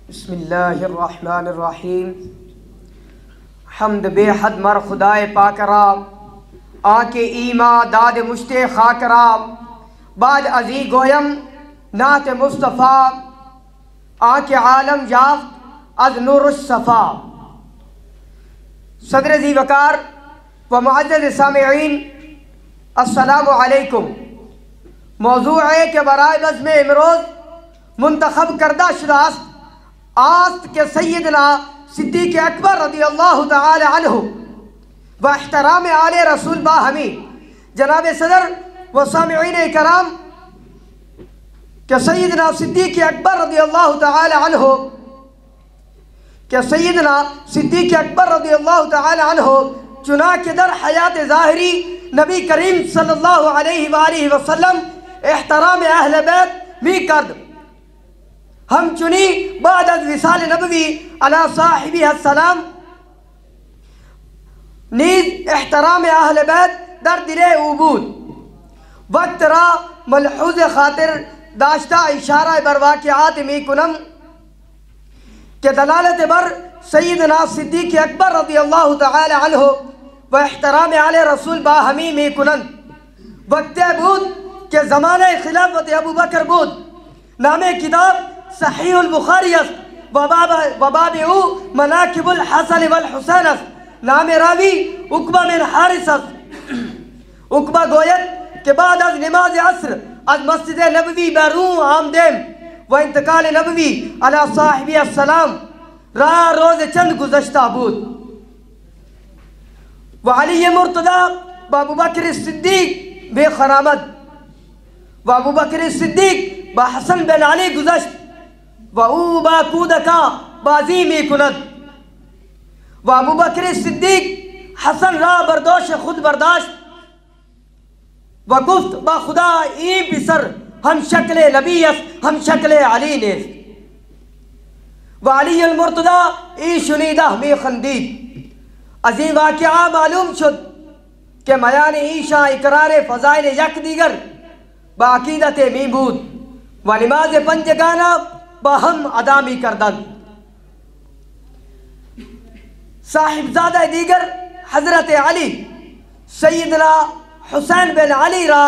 بسم اللہ الرحمن الرحیم۔ حمد بے حد مر خدائے پاک را، آنکہ ایما داد مشتے خاک را، بعد ازی گویم نعت مصطفیٰ، آنکہ عالم یافت از نور الصفا۔ صدر ذی وقار و معزز سامعین، السلام علیکم۔ موضوع ہے کہ برائے بزم امروز منتخب کردہ شداست آست کے سیدنا صدیق اکبر رضی اللہ تعالی عنہ و احترام آل رسول باہمی۔ جناب صدر و سامعین کرام، کہ سیدنا صدیق اکبر رضی اللہ تعالی عنہ چنانکہ در حیات ظاہری نبی کریم صلی اللہ علیہ وآلہ وسلم احترام اہل بیت می کرد۔ ہم چنی بعد از وصال نبوی علی صاحبی السلام نیز احترام اہل بیت در دل عبود وقت را ملحوظ خاطر داشتہ اشارہ بر واقعات می کنم کہ دلالت بر سیدنا صدیق اکبر رضی اللہ تعالی عنہ و احترام آل رسول باہمی می کنند۔ وقت بود کہ زمانہ خلافت ابو بکر بود، نام کتاب صحیح البخاری است و باب او مناقب الحسن والحسین است، نام راوی عقبہ بن حارث است۔ عقبہ گوید کہ بعد از نماز عصر از مسجد نبوی بیرون آمدیم و انتقال نبوی علی صاحبی السلام را روز چند گزشتہ بود و علی مرتضی و ابو بکر صدیق بے خرامد و ابو بکر صدیق با حسن بن علی گزشت و او با کودکا بازی می کند و ابو بکر صدیق حسن را بردوش خود برداشت و گفت با خدا این پسر ہم شکل نبی است، ہم شکل علی نیست و علی المرتضی ای شنیدہ می خندید۔ از این واقعہ معلوم شد کہ میان ایشا اقرار فضائل یک دیگر با عقیدت می بود و نماز پنجگانہ باہم ادا می کردند۔ صاحبزادہ دیگر حضرت علی سیدنا حسین بن علی را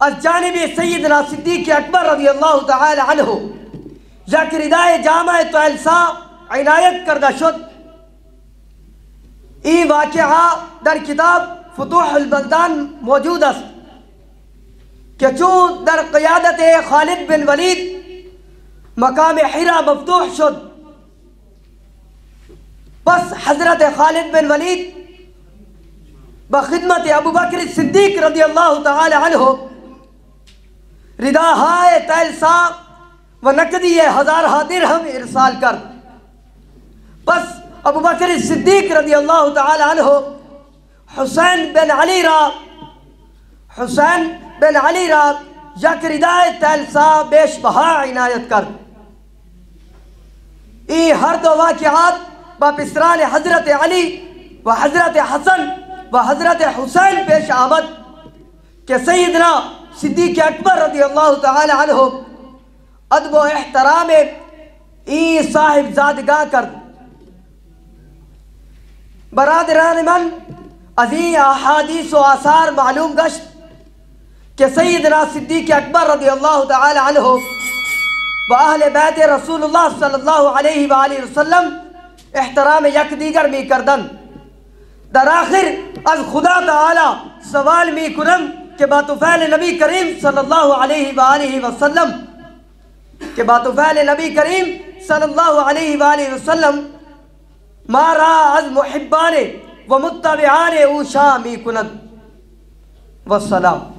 از جانب سیدنا صدیق اکبر رضی اللہ تعالی عنہ یک ردائے جامع طیلسا عنایت کردہ شد۔ ای واقعہ در کتاب فتوح البلدان موجود است کہ چون در قیادت خالد بن ولید مقام حرا مفتوح شد، بس حضرت خالد بن ولید بخدمت ابو بکر صدیق رضی اللہ تعالی عنہ رداہائے طیلسا و نقدی 1000 درہم ارسال کرد۔ بس ابو بکر صدیق رضی اللہ تعالی عنہ حسین بن علی را یک ردائے طیلسا بیش بہا عنایت کرد۔ ای ہر دو واقعات با پسران حضرت علی و حضرت حسن و حضرت حسین پیش آمد کہ سیدنا صدیق اکبر رضی اللہ تعالی عنہ ادب و احترام ای صاحب زادگاہ کرد۔ برادران من، از این احادیث و آثار معلوم گشت کہ سیدنا صدیق اکبر رضی اللہ تعالی عنہ و اہل بیت رسول اللہ صلی اللہ علیہ وآلہ وسلم احترام یک دیگر می کردن۔ در آخر از خدا تعالی سوال می کنم کہ باتفعل نبی کریم صلی اللہ علیہ وآلہ وسلم مارا از محبان و متبعان او شاہ می کند۔ والسلام۔